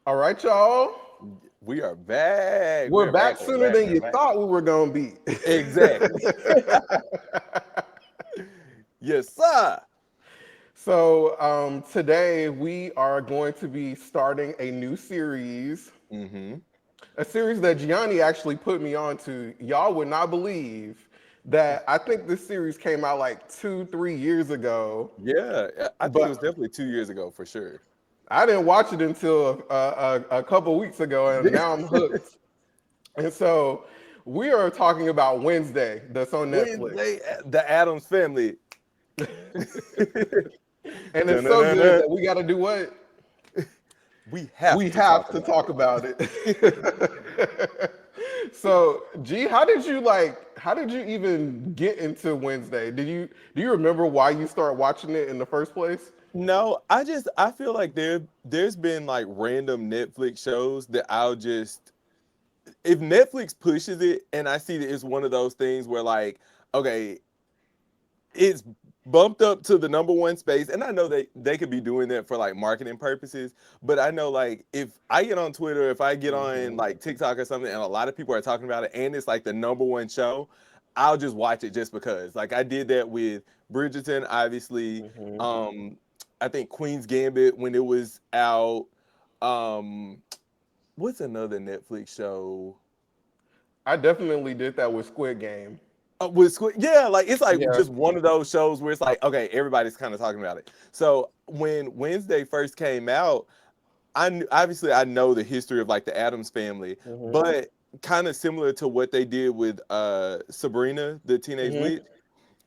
All right, y'all. We are back. We're We're back back. We're sooner back. than We're you back. thought we were going to be. Exactly. Yes, sir. So, today we are going to be starting a new series, Mm-hmm. a series that Giani actually put me on to. Y'all would not believe that I think this series came out like 2, 3 years ago, Yeah, I think it was but definitely 2 years ago for sure. I didn't watch it until a couple weeks ago, and now I'm hooked. And so, we are talking about Wednesday, that's on Netflix. Wednesday, the Addams family. And it's so good Dun-dun-dun-dun. that we got to do what? We have We to talk have to about talk about it. it. So, G, how did you even get into Wednesday? Do you remember why you started watching it in the first place? No, I feel like there's been like random Netflix shows that I'll just, if Netflix pushes it and I see that it's one of those things where like, okay, it's bumped up to the number one space, and I know they could be doing that for like marketing purposes, but I know like if I get on Twitter, if I get on Hmm. like TikTok or something and a lot of people are talking about it and it's like the number one show, I'll just watch it just because. Like I did that with Bridgerton, obviously. Hmm. um I think Queen's Gambit when it was out. um what's another Netflix show? I definitely did that with Squid Game. With Squid, yeah, like it's like Yeah. just one of those shows where it's like, okay, everybody's kind of talking about it. So when Wednesday first came out, obviously I know the history of like the Addams family, Hmm. but kind of similar to what they did with Sabrina, the Teenage Hmm. Witch.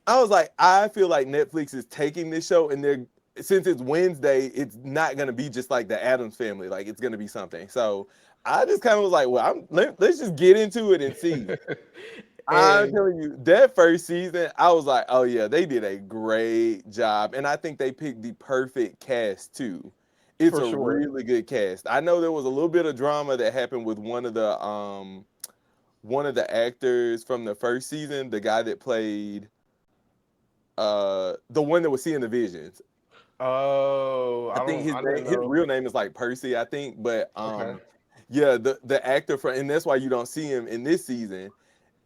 I was like, I feel like Netflix is taking this show and they're, since it's Wednesday, it's not gonna be just like the Addams family, like it's gonna be something. So I just kind of was like, well, let's just get into it and see. I'm And telling you, that first season, I was like, oh yeah, they did a great job. And I think they picked the perfect cast too. It's for a sure. really good cast. I know there was a little bit of drama that happened with one of the actors from the first season, the guy that played the one that was seeing the visions. Oh, I think I didn't his know. real name is like Percy, I think, but Okay. yeah, the actor from, and that's why you don't see him in this season,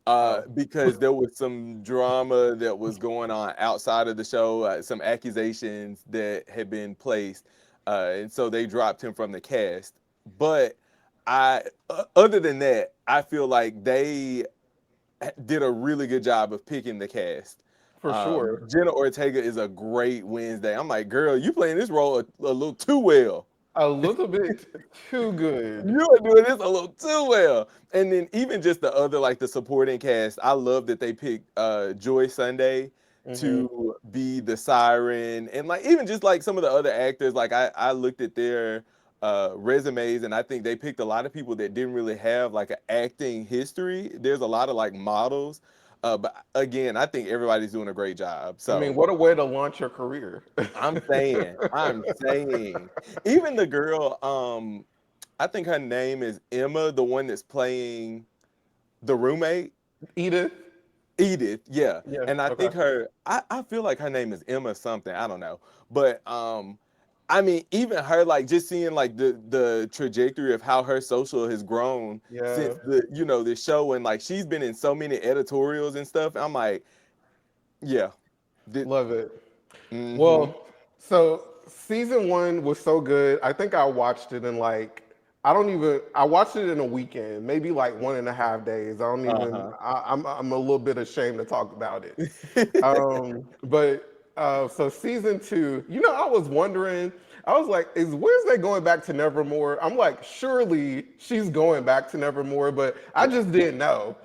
Oh. because there was some drama that was going on outside of the show, some accusations that had been placed, and so they dropped him from the cast. But other than that, I feel like they did a really good job of picking the cast. For sure. Jenna Ortega is a great Wednesday. I'm like, girl, you playing this role a little too well. A little bit too good. You are doing this a little too well. And then even just the other, like the supporting cast, I love that they picked Joy Sunday Hmm. to be the siren, and like even just like some of the other actors, like I looked at their resumes, and I think they picked a lot of people that didn't really have like an acting history. There's a lot of like models, but again, I think everybody's doing a great job. I mean, So what a way to launch your career. I'm saying, even the girl, I think her name is Emma, the one that's playing the roommate, Edith. Edith. Yeah, Yeah. and I Okay. think I feel like her name is Emma something. I don't know, but I mean, even her, like just seeing like the trajectory of how her social has grown Yeah. since this show, and like she's been in so many editorials and stuff. I'm like, yeah, Love it. mm-hmm, Well, so season one was so good. I think I watched it in like I watched it in a weekend, maybe like 1.5 days. I don't even uh-huh. I'm a little bit ashamed to talk about it. But so season two, I was wondering, I was like, is Wednesday going back to Nevermore? I'm like, surely she's going back to Nevermore, but I just didn't know.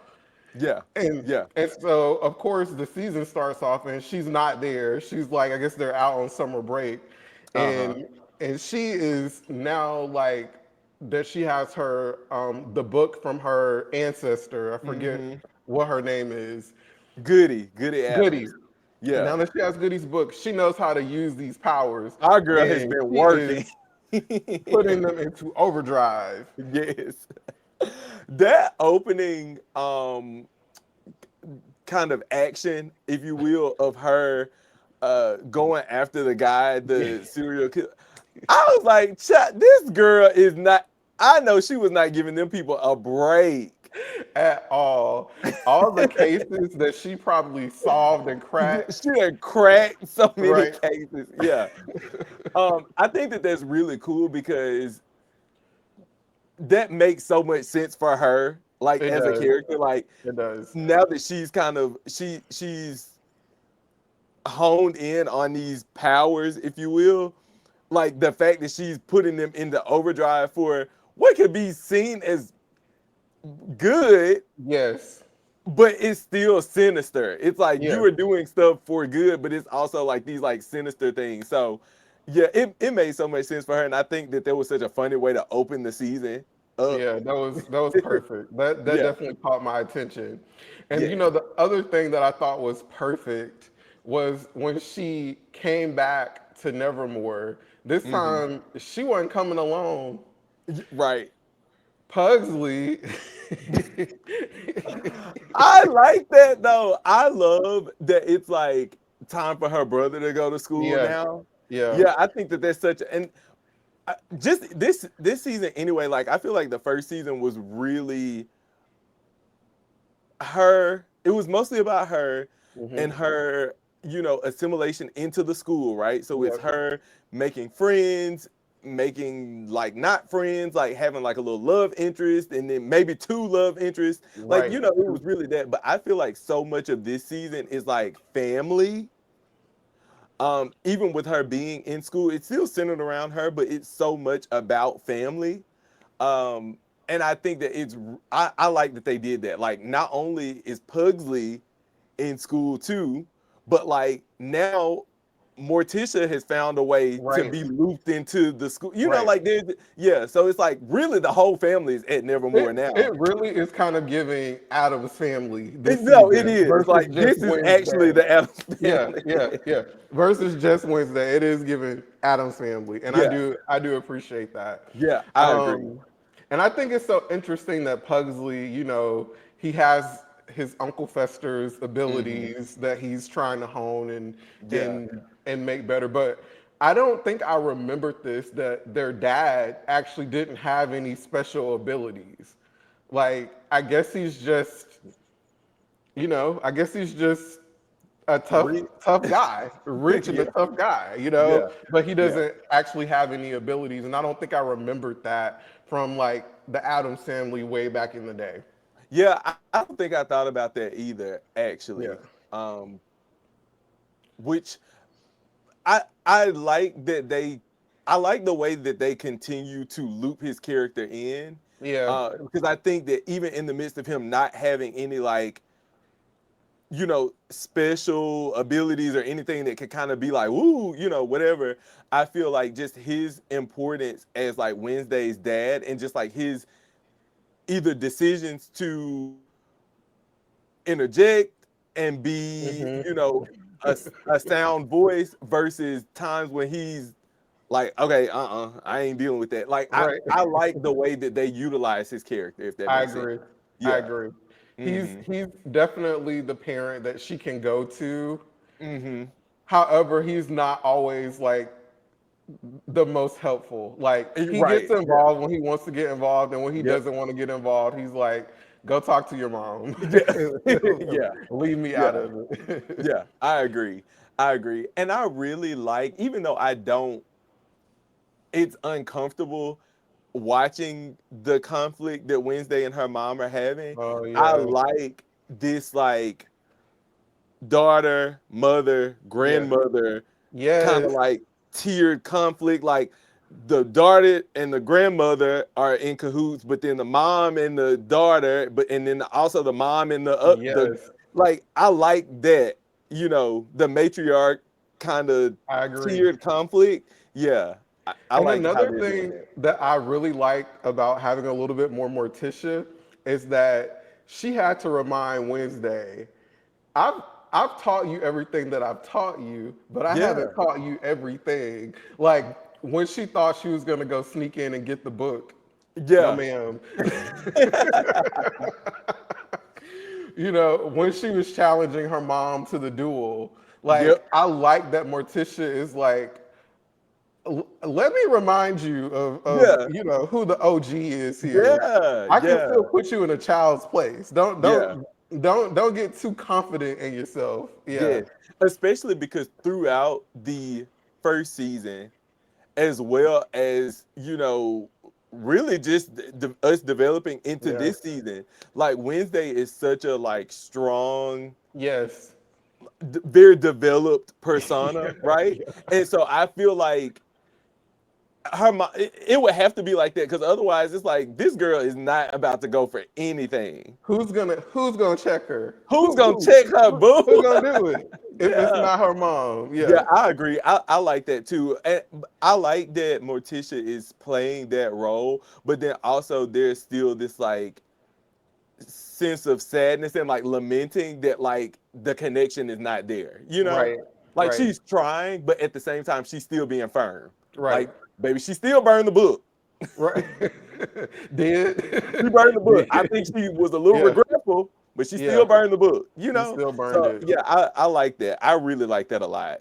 Yeah, And yeah. and so of course the season starts off and she's not there. She's like, I guess they're out on summer break, Uh-huh. and she is now like that she has her the book from her ancestor. I forget Mm-hmm. what her name is. Goody Goody. Adams. And Yeah. now that she has Goody's book, she knows how to use these powers, Our girl has and been she is working. putting them into overdrive. Yes. That opening kind of action, if you will, of her going after the guy, the serial killer. I was like, this girl is not. I know she was not giving them people a break. at all. All the cases that she probably solved and cracked, She had cracked so many right? cases. Yeah. I think that that's really cool because that makes so much sense for her, like It as a does. character. Like It does. now that she's kind of she's honed in on these powers, if you will, like the fact that she's putting them into overdrive for what could be seen as good, Yes. but it's still sinister. It's like Yeah. you are doing stuff for good, but it's also like these like sinister things. So yeah, it made so much sense for her. And I think that there was such a funny way to open the season up. Yeah, that was perfect. That Yeah, definitely caught my attention. And yeah. the other thing that I thought was perfect was when she came back to Nevermore. This Hmm. time she wasn't coming alone. Right. Pugsley. I like that though. I love that it's like time for her brother to go to school Yeah, now. yeah. Yeah, I think that that's such a, and just this season anyway. Like I feel like the first season was really her. It was mostly about her Hmm. and her, assimilation into the school, right? So it's Yeah. her making friends, making like not friends, like having like a little love interest, and then maybe two love interests. Like, Right. it was really that. But I feel like so much of this season is like family. Even with her being in school, it's still centered around her, but it's so much about family. Um, and I think that I like that they did that. Like, not only is Pugsley in school too, but like now Morticia has found a way to Right. be looped into the school. Right. Like yeah. So it's like really the whole family is at Nevermore now. It really is kind of giving Adam's family this No, it season is. versus Like just this is actually Wednesday. the Addams Yeah, family. yeah, yeah. Versus just Wednesday, it is giving Adam's family, and Yeah, I do appreciate that. yeah, I agree. Um, and I think it's so interesting that Pugsley, he has his Uncle Fester's Hmm. abilities that he's trying to hone Yeah. and make better. But I don't think I remembered this that their dad actually didn't have any special abilities. Like I guess he's just I guess he's just a Rich. tough guy, rich and a Yeah, tough guy, yeah, but he yeah. doesn't actually have any abilities. And I don't think I remembered that from like the Addams family way back in the day. Yeah, I don't think I thought about that either, Yeah. actually. Which I like that I like the way that they continue to loop his character in. Yeah. Because I think that even in the midst of him not having any like, special abilities or anything that could kind of be like, ooh, whatever. I feel like just his importance as like Wednesday's dad and just like his either decisions to interject and be, Hmm. a sound voice versus times when he's like, okay, I ain't dealing with that. Like, I, Right. I like the way that they utilize his character, if that I makes sense. agree. I Yeah. agree. He's Mm-hmm. he's definitely the parent that she can go to. Mm-hmm. However, he's not always like the most helpful. Like he gets Right. Yeah. involved when he wants to get involved, and when he Yep. doesn't want to get involved, he's like, "Go talk to your mom. Yeah. Yeah. Leave me out Yeah. of it." Yeah. I agree. I agree. And I really like, even though I don't, it's uncomfortable watching the conflict that Wednesday and her mom are having. Oh I yeah, like this like daughter, mother, yeah, grandmother kind of yes, like tiered conflict. Like the daughter and the grandmother are in cahoots, but then the mom and the daughter, but and then also the mom and the yes. like. I like that. The matriarch kind of I agree. tiered conflict. Yeah, I And like how another they're doing thing that. that I really like about having a little bit more Morticia is that she had to remind Wednesday, I've I've taught you everything that I've taught you, but I Yeah, haven't taught you everything. Like when she thought she was gonna go sneak in and get the book, no yeah, ma'am. When she was challenging her mom to the duel, like yep, I like that Morticia is like Let me remind you of Yeah, who the OG is here. yeah, I can yeah, still put you in a child's place. Don't yeah. don't don't get too confident in yourself. Yeah, Yes, especially because throughout the first season, as well as really just us developing into yeah, this season, like Wednesday is such a like strong, yes, very developed persona, right? yeah. And so I feel like it would have to be like that because otherwise it's like this girl is not about to go for anything. Who's gonna check her? Who's gonna check her, boo? Who gonna do it if it's Yeah. not her mom? Yeah, Yeah, I agree. I like that too. And I like that Morticia is playing that role, but then also there's still this like sense of sadness and like lamenting that like the connection is not there. right, Like right, she's trying, but at the same time she's still being firm. right, Like, baby, she still burned the book. right. She burned the Did book. I did think she was a little yeah, regretful, but she yeah. still burned the book. She still burned So it. yeah, I like that. I really like that a lot.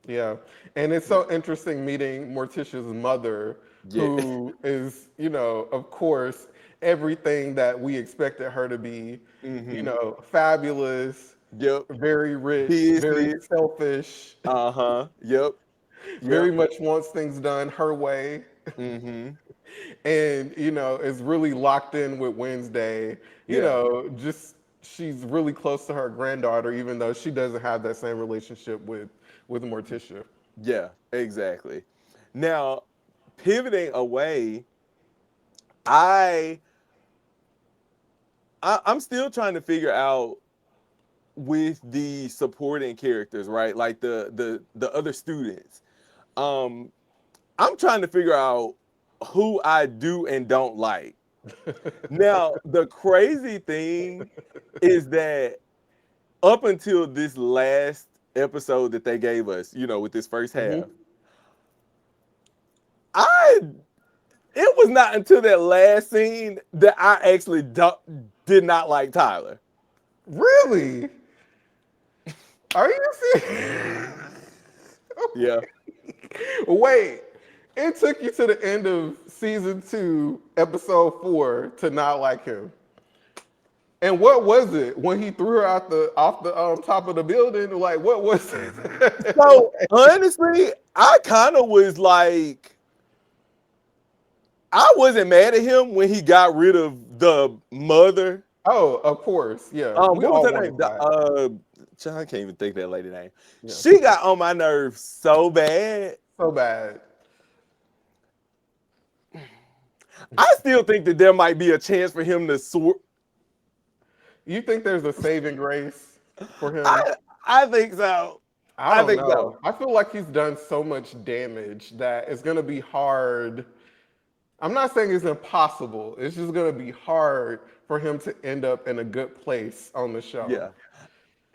Yeah. And it's so interesting meeting Morticia's mother, Yeah. who is, of course, everything that we expected her to be, Mm-hmm. fabulous, Yep. very rich, very Business. selfish, Uh-huh. Yep. very Yep. much wants things done her way. Mm-hmm. And, is really locked in with Wednesday, Yeah. just she's really close to her granddaughter, even though she doesn't have that same relationship with Morticia. Yeah, exactly. Now, pivoting away, I, I'm still trying to figure out with the supporting characters, right? Like the other students. Um, I'm trying to figure out who I do and don't like. Now, the crazy thing is that up until this last episode that they gave us, with this first half, Hmm. I it was not until that last scene that I actually did not like Tyler. Really? Are you serious? Yeah. Wait, it took you to the end of season 2, episode 4 to not like him. And what was it when he threw her out the off the top of the building? Like, what was it? So honestly, I kind of was like, I wasn't mad at him when he got rid of the mother. Oh, of course, yeah. We What was all her wanted name? that. I can't even think that lady name. Yeah, She got on my nerves so bad. so bad. I still think that there might be a chance for him to sort. You think there's a saving grace for him? I think so. I I don't think so. know. I feel like he's done so much damage that it's gonna be hard. I'm not saying it's impossible. It's just gonna be hard for him to end up in a good place on the show. Yeah.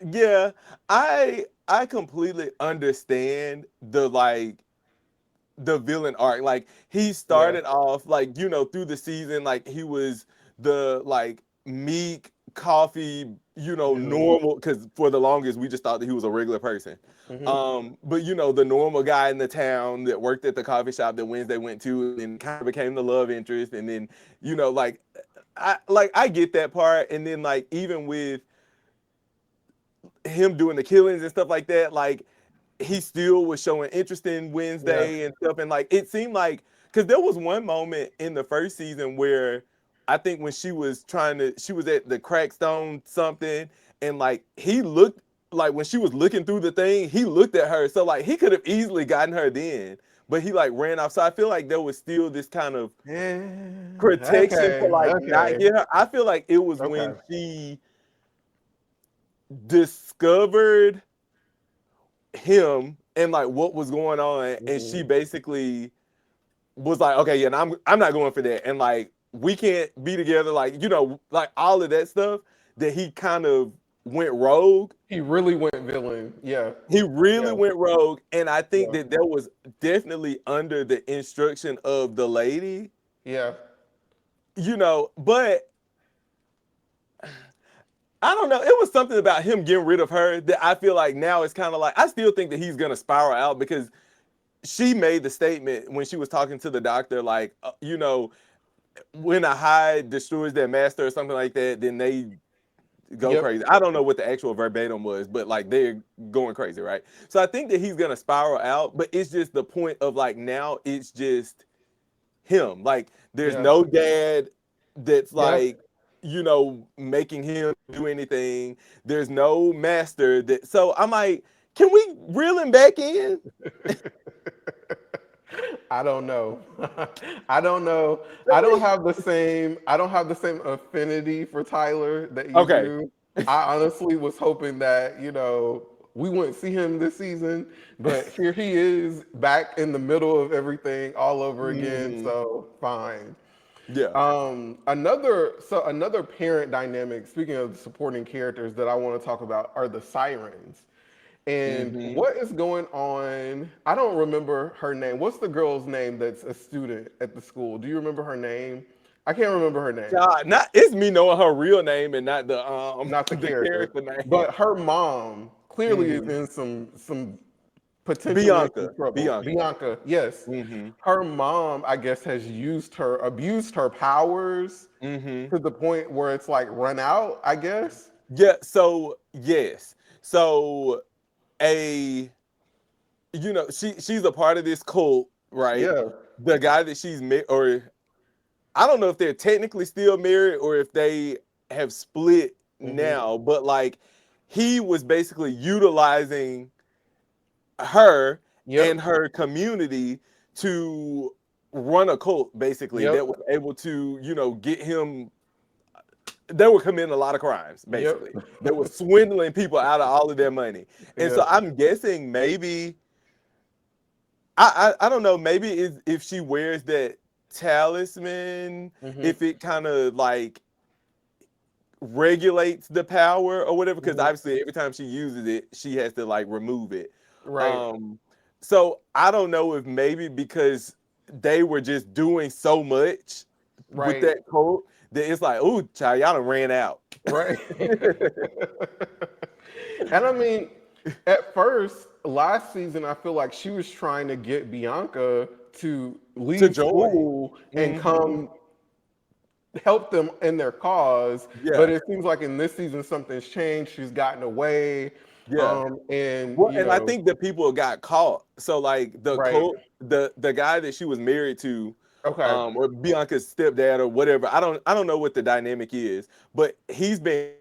Yeah, I completely understand the villain arc. Like he Yeah. started off like, through the season, like he was the like meek coffee, Hmm. normal because for the longest we just thought that he was a regular person. Hmm. But the normal guy in the town that worked at the coffee shop that Wednesday went to and then kind of became the love interest. And then, like I get that part. And then like even with him doing the killings and stuff like that, like he still was showing interest in Yeah. Wednesday and stuff. And like it seemed like because there was one moment in the first season where I think when she was at the Crackstone something, and like he looked like when she was looking through the thing, he looked at her. So like he could have easily gotten her then, but he like ran off. So I feel like there was still this kind of Yeah. protection to Okay. like not Okay. get her. I feel like it was Okay. when she discovered him and like what was going on, and Hmm. she basically was like, okay, yeah, and I'm not going for that, and like we can't be together, like like all of that stuff that he kind of went rogue. He really went villain. Yeah. He really Yeah. went rogue, and I think Yeah. that that was definitely under the instruction of the lady, Yeah. but I don't know. It was something about him getting rid of her that I feel like now it's kind of like I still think that he's gonna spiral out because she made the statement when she was talking to the doctor, like, when a hive destroys their master or something like that, then they go Yep. crazy. I don't know what the actual verbatim was, but like they're going crazy, right? So I think that he's gonna spiral out, but it's just the point of like now it's just him. Like there's Yeah. no dad that's Yeah. like, making him do anything. There's no master that so I'm like, can we reel him back in? I don't know. I don't know. I don't have the same affinity for Tyler that you Okay. do. I honestly was hoping that, we wouldn't see him this season, but here he is back in the middle of everything all over again, Hmm. so fine. Yeah. Another parent dynamic, speaking of supporting characters that I want to talk about are the sirens. And Hmm. what is going on? I don't remember her name. What's the girl's name that's a student at the school? Do you remember her name? I can't remember her name. God, not it's me knowing her real name and not the Not the the character. character name. But her mom clearly is Hmm. in some potentially in some Bianca. trouble. Bianca. Bianca, yes. Hmm. Her mom, I guess, has abused her powers Hmm. to the point where it's like run out, I guess. Yeah, so yes. So a she's a part of this cult, right? Yeah. The guy that she's met, or I don't know if they're technically still married or if they have split Hmm. now, but like he was basically utilizing her Yep. and her community to run a cult basically Yep. that was able to, get him. They were committing a lot of crimes, Yep. basically. They were swindling people out of all of their money. And Yeah. so I'm guessing maybe I don't know, maybe if she wears that talisman, Hmm. if it kind of like regulates the power or whatever, because Hmm. obviously every time she uses it, she has to like remove it. Right. Um, so I don't know if maybe because they were just doing so much with Right. that code that it's like, ooh, child, y'all done ran out. Right. And I mean, at first, last season, I feel like she was trying to get Bianca to To leave join. school and Hmm. come help them in their cause. But Yeah, it seems like in this season, something's changed. She's gotten away. yeah. And, Well, and I think that people got caught. So like right. the guy that she was married to, Okay. or Bianca's stepdad or whatever. I don't know what the dynamic is, but he's been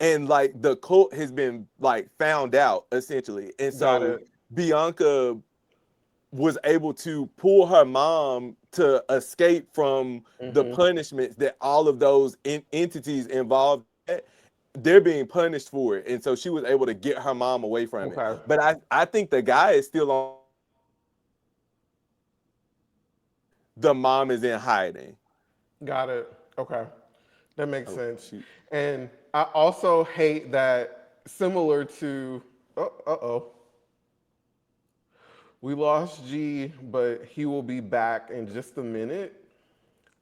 and like the cult has been like found out essentially, and Got so it. Bianca was able to pull her mom to escape from the Hmm. punishments that all of those entities involved. They're being punished for it, and so she was able to get her mom away from it. Okay. But I think the guy is still on. The mom is in hiding. Got it. Okay. That makes Oh sense. shoot. And I also hate that similar to, oh, we lost G, but he will be back in just a minute.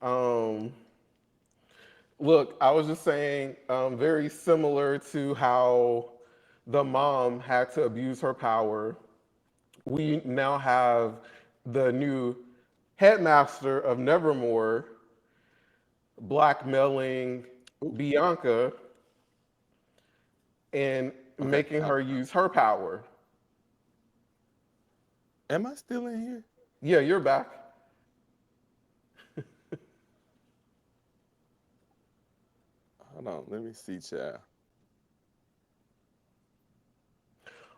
Um, Look, I was just saying, very similar to how the mom had to abuse her power. We now have the new headmaster of Nevermore blackmailing Ooh, Bianca and okay. making her use her power. Am I still in here? Yeah, you're back. Hold on. Let me see, child.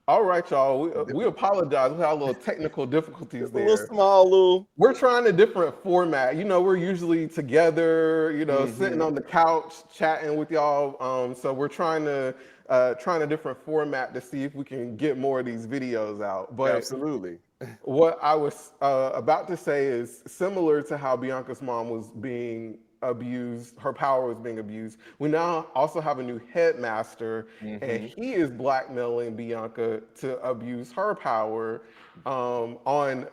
All right, y'all. We apologize. We had a little technical difficulties Just a little there. small little. We're trying a different format. We're usually together, sitting Mm-hmm. on the couch chatting with y'all. So we're trying a different format to see if we can get more of these videos out. But Absolutely. what I was about to say is similar to how Bianca's mom was being abused, her power was being abused. We now also have a new headmaster, and Mm-hmm. he is blackmailing Bianca to abuse her power on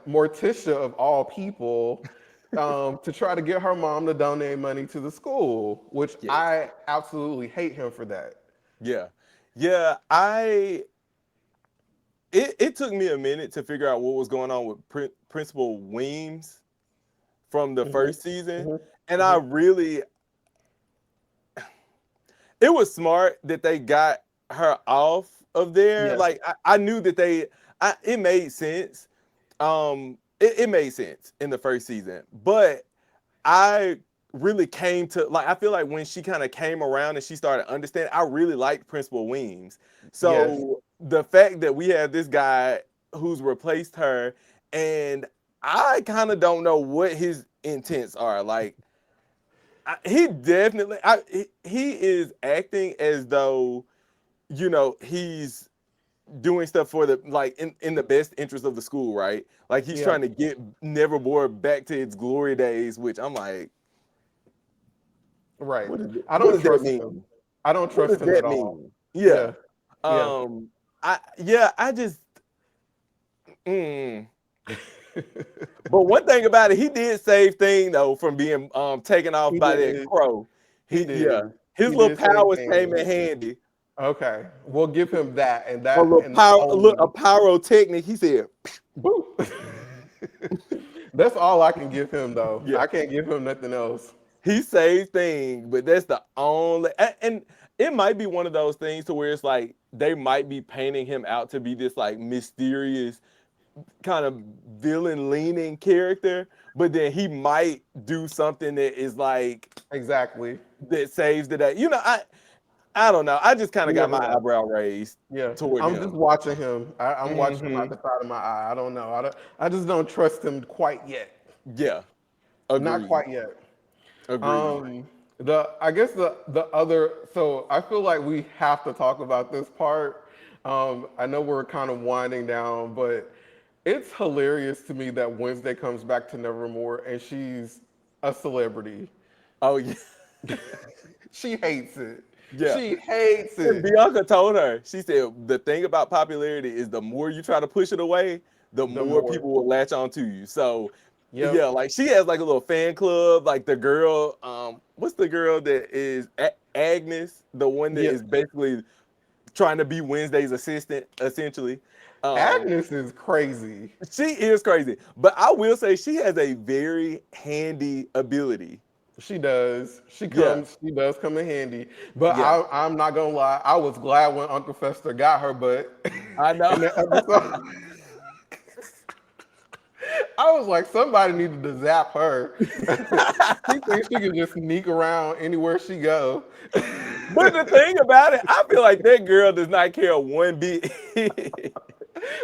Morticia, of all people, to try to get her mom to donate money to the school, which Yes. I absolutely hate him for that. Yeah. Yeah. it took me a minute to figure out what was going on with Principal Weems from the Hmm. first season, Hmm. and Hmm. it was smart that they got her off of there. Yes. Like I knew that it made sense. It made sense in the first season, but I really came to like I feel like when she kind of came around and she started understanding, I really liked Principal Weems. Yes. So the fact that we have this guy who's replaced her, and I kind of don't know what his intents are. Like he definitely, he is acting as though he's doing stuff for the like in the best interest of the school, right? Like he's Yeah. trying to get Nevermore back to its glory days, which I'm like, Right. I what don't does that trust him. mean? I don't What does trust him at that all. mean? Yeah. Yeah. Yeah. Um I just mm. But one thing about it, he did save thing though from being taken off He by that did. crow. He Yeah. did. His He little did save powers came things. in handy. Okay. We'll give him that and A that little and power, a only. pyrotechnic. He said, Boo. That's all I can give him though. yeah. I can't give him nothing else. He saved things, but that's the only and it might be one of those things to where it's like they might be painting him out to be this like mysterious kind of villain leaning character, but then he might do something that is like Exactly. that saves the day. I don't know. I just kind You of got never my know. eyebrow raised Yeah. toward I'm just him. watching him. I'm watching him out Hmm. the side of my eye. I don't know. I just don't trust him quite yet. Yeah. Not Agreed. quite yet. Agreed. Um, I guess the other, so I feel like we have to talk about this part. I know we're kind of winding down, but it's hilarious to me that Wednesday comes back to Nevermore and she's a celebrity. Oh yeah. She hates it. Yeah. She hates And it. Bianca told her, she said, the thing about popularity is the more you try to push it away, the The more more. people will latch on to you. So, Yep. yeah, like she has like a little fan club. Like the girl, what's the girl that is Agnes, the one that Yeah. is basically trying to be Wednesday's assistant, essentially. Um, Agnes is crazy. she is crazy, but I will say she has a very handy ability. She does. Yeah, She does come in handy. But yeah, I'm not gonna lie. I was glad when Uncle Fester got her, but I know. in the episode, I was like, somebody needed to zap her. She thinks she can just sneak around anywhere she go. But the thing about it, I feel like that girl does not care one bit.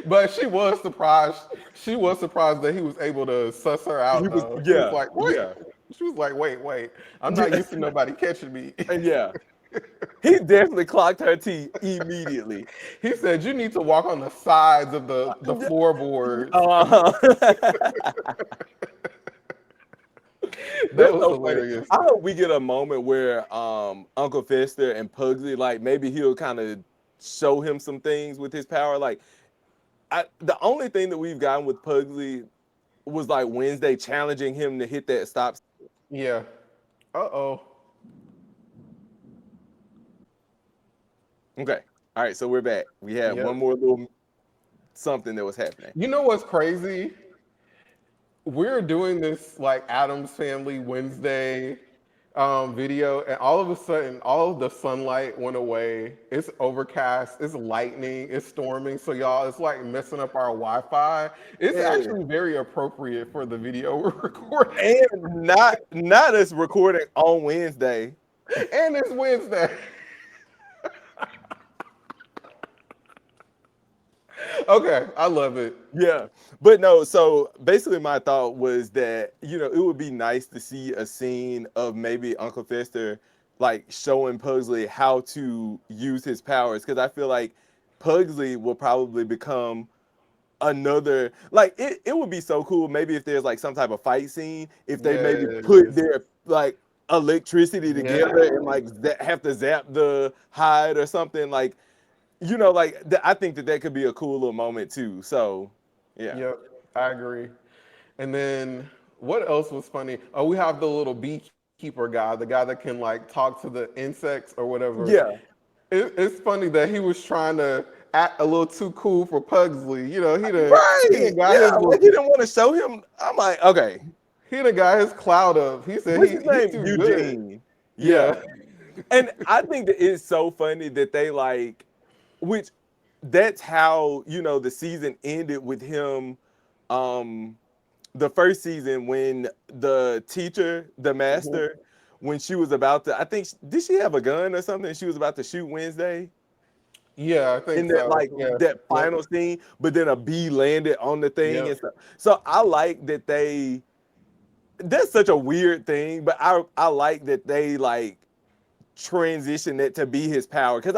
But she was surprised. She was surprised that he was able to suss her He out, was, though. She was yeah, like, "Wait." yeah, She was like, "Wait. I'm not yeah, used to nobody catching me." and yeah. He definitely clocked her teeth immediately. He said, "You need to walk on the sides of the floorboards." Uh-huh. That That's was so funny. hilarious. I hope we get a moment where Uncle Fester and Pugsley, like maybe he'll kind of show him some things with his power. Like the only thing that we've gotten with Pugsley was like Wednesday challenging him to hit that stop. Yeah. Uh-oh. Okay. All right, so we're back. We had Yep. one more little something that was happening. You know what's crazy? We're doing this like Addams Family Wednesday video, and all of a sudden, all of the sunlight went away. It's overcast, it's lightning, it's storming. So, y'all, it's like messing up our Wi Fi. It's Yeah. actually very appropriate for the video we're recording. And not us recording on Wednesday. And it's Wednesday. Okay, I love it. Yeah. But no, so basically my thought was that, it would be nice to see a scene of maybe Uncle Fester like showing Pugsley how to use his powers. Cause I feel like Pugsley will probably become another like it would be so cool maybe if there's like some type of fight scene, if they maybe put Yes. their like electricity together and Yes. like have to zap the hide or something like like I think that could be a cool little moment too. So, yeah. Yep, I agree. And then what else was funny? Oh, we have the little beekeeper guy, the guy that can like talk to the insects or whatever. Yeah. It's funny that he was trying to act a little too cool for Pugsley. You know, he Right. done got Yeah. his Like he didn't want to show him. I'm like, okay. he done got his clout up. He said What's his he's name? too good. Eugene. Yeah. Yeah. And I think that it's so funny that they like, which that's how, the season ended with him. Um, the first season when the teacher, the Mhm. master, when she was about to, I think, did she have a gun or something? She was about to shoot Wednesday Yeah, I think in that so. like Yeah. that Yep. final scene, but then a bee landed on the thing Yep. and stuff. So I like that they. That's such a weird thing, but I like that they like transition it to be his power because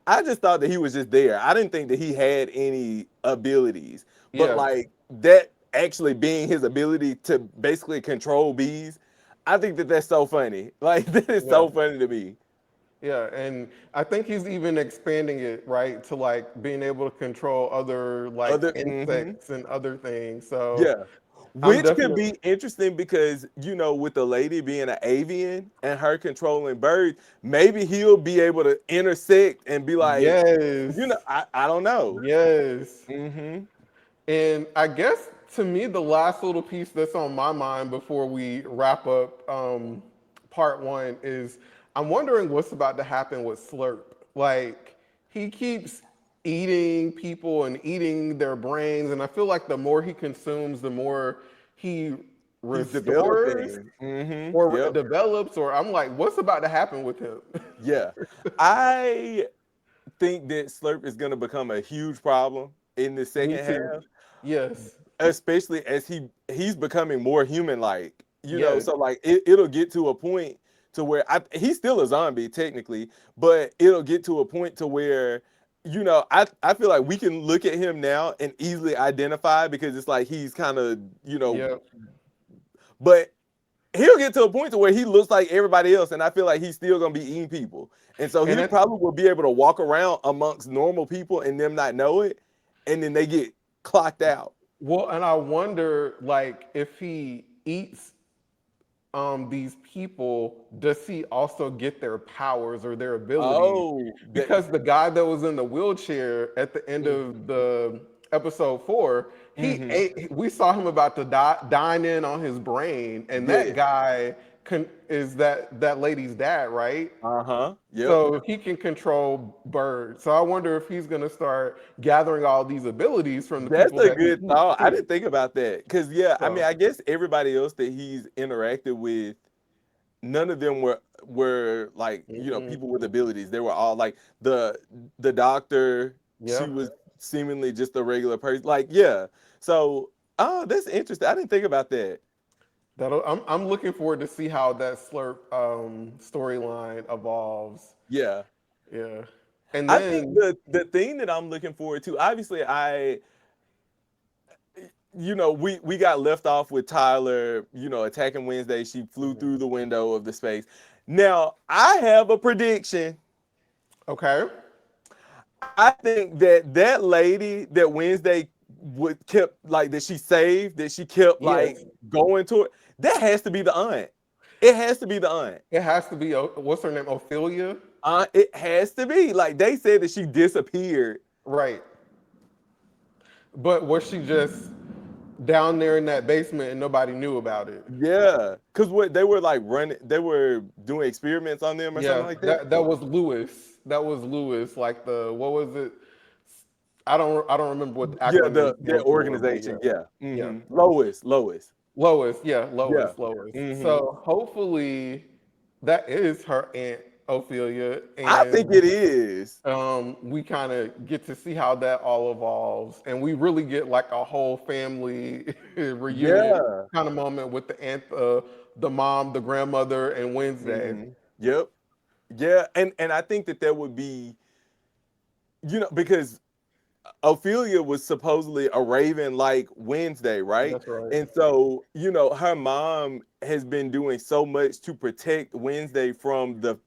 I just thought that he was just there. I didn't think that he had any abilities, but Yeah. like that actually being his ability to basically control bees, I think that that's so funny. Like that is Yeah. so funny to me. Yeah, and I think he's even expanding it, right, to like being able to control other like Other insects and other things. So Yeah. I'm Which could definitely be interesting because, with the lady being an avian and her controlling birds, maybe he'll be able to intersect and be like, yes. I don't know. Yes. Hmm. And I guess to me, the last little piece that's on my mind before we wrap up part one is I'm wondering what's about to happen with Slurp. Like, he keeps eating people and eating their brains. And I feel like the more he consumes, the more he He's restores developing. or Yep. develops. Or I'm like, what's about to happen with him? Yeah. I think that Slurp is going to become a huge problem in the Me second too. half, Yes. especially as he's becoming more human-like. Yes. So like it'll get to a point to where he's still a zombie technically, but it'll get to a point to where I feel like we can look at him now and easily identify because it's like he's kind of Yep. but he'll get to a point to where he looks like everybody else, and I feel like he's still gonna be eating people, and so And he it's probably will be able to walk around amongst normal people and them not know it, and then they get clocked out. well, and I wonder, like, if he eats these people, does he also get their powers or their abilities? Oh, that. Because the guy that was in the wheelchair at the end of the episode 4, he Mm-hmm. ate. We saw him about to dine in on his brain, and that Yeah. guy is that lady's dad, right? Uh-huh. Yep. So he can control birds. So I wonder if he's gonna start gathering all these abilities from the That's people a that he good eats thought. I too. didn't think about that. Cause yeah, I mean, So I guess everybody else that he's interacted with, none of them were like, mhm. people with abilities. They were all like the doctor, she Yeah, was seemingly just a regular person. Like, yeah. So, oh, that's interesting. I didn't think about that. I'm looking forward to see how that Slurp storyline evolves. Yeah. Yeah, and I think then the thing that I'm looking forward to, obviously, we got left off with Tyler, attacking Wednesday. She flew mhm. through the window of the space. Now, I have a prediction. Okay, I think that lady that Wednesday would kept like that she saved, that she kept like yes, going to it, that has to be the aunt. It has to be the aunt. it has to be. What's her name? Ophelia, It has to be. Like they said that she disappeared. right? But was she just down there in that basement and nobody knew about it? Yeah. Cause what they were like running, they were doing experiments on them or something Yeah, like that. that was Lewis. That was Lewis. Like the what was it? I don't remember what the Yeah, acronym their stands for, but organization. yeah, Yeah. yeah. Lois. Lois, yeah, Yeah. Lois. hmm So hopefully that is her aunt Ophelia, I think and it is. we kind of get to see how that all evolves, and we really get like a whole family reunion Yeah. kind of moment with the aunt, the mom, the grandmother, and Wednesday. Yep. Yeah. And I think that there would be, because Ophelia was supposedly a raven like Wednesday, right? That's right. And so, her mom has been doing so much to protect Wednesday from the,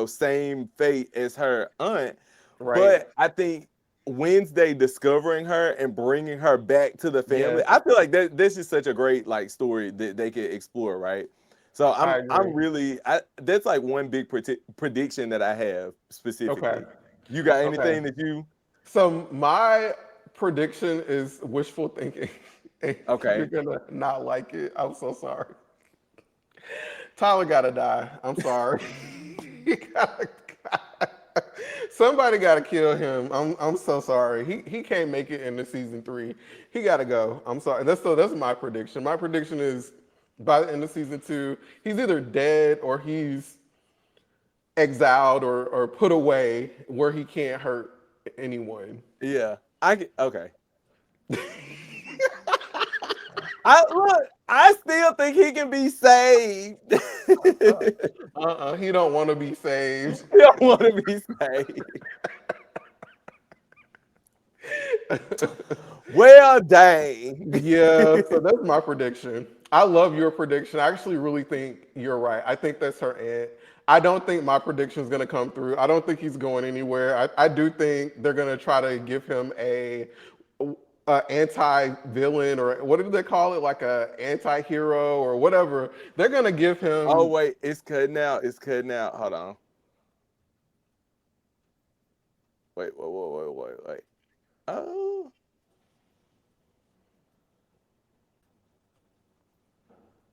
same fate as her aunt. Right. But I think Wednesday discovering her and bringing her back to the family, Yes, I feel like that this is such a great like story that they could explore, right? So I I'm agree. really that's like one big prediction that I have Okay. specifically. You got Okay. anything that you? So my prediction is wishful thinking. And you're Okay. gonna not like it. I'm so sorry. Tyler gotta die. I'm sorry. He gotta, somebody gotta kill him. I'm so sorry. He can't make it into season 3. He gotta go. I'm sorry. That's my prediction. My prediction is by the end of season 2, he's either dead or he's exiled or put away where he can't hurt anyone. Yeah. Okay. I look. I still think he can be saved. He don't want to be saved. He don't want to be saved. Well, dang. Yeah, so that's my prediction. I love your prediction. I actually really think you're right. I think that's her aunt. I don't think my prediction is going to come through. I don't think he's going anywhere. I do think they're going to try to give him a anti-villain, or what do they call it? Like a anti-hero or whatever. They're going to give Oh him. wait, it's cutting out. It's cutting out. Hold on. Wait. Oh.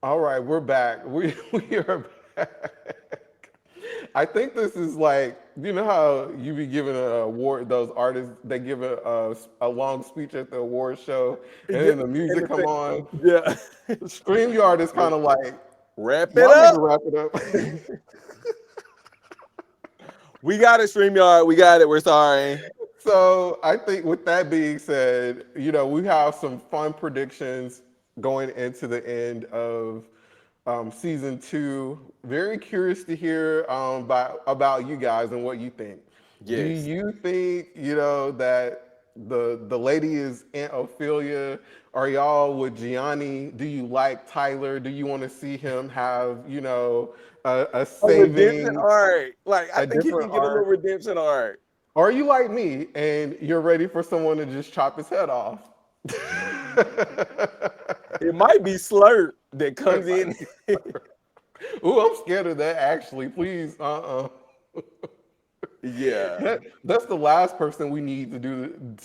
All right, we're back. We are back. I think this is like, you know how you be giving an award, those artists, they give a long speech at the award show, and Yeah. then the And music come on. yeah. StreamYard is kind of like, Wrap it y'all need to up. wrap it up. We got it, StreamYard. We got it. We're sorry. So I think with that being said, we have some fun predictions going into the end of season 2. Very curious to hear about you guys and what you think. Do Yes. you think, that the lady is Aunt Ophelia? Are y'all with Giani? Do you like Tyler? Do you want to see him have, a A redemption saving, arc. Like I a think he different can get a little arc? redemption arc. Or are you like me and you're ready for someone to just chop his head off? It might be Slurp that comes It in. might be. Ooh, I'm scared of that actually. Please, Yeah. That's the last person we need to do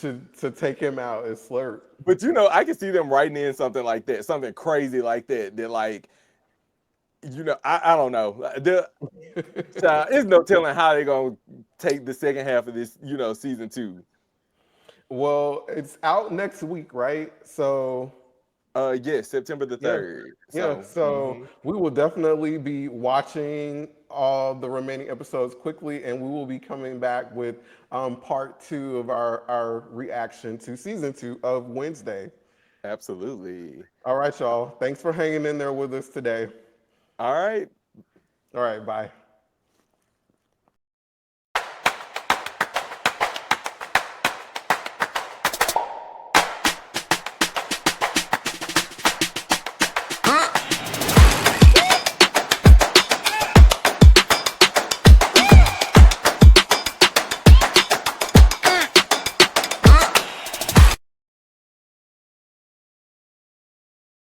to take him out is Slurp. But I can see them writing in something like that, something crazy like that. That like, I don't know. There's no telling how they're gonna take the second half of this, season 2. Well, it's out next week, right? So Yes, September the yeah, 3rd. yeah. So So we will definitely be watching all the remaining episodes quickly, and we will be coming back with part 2 of our reaction to season 2 of Wednesday. absolutely. All right, y'all. Thanks for hanging in there with us today. All right. All right, bye.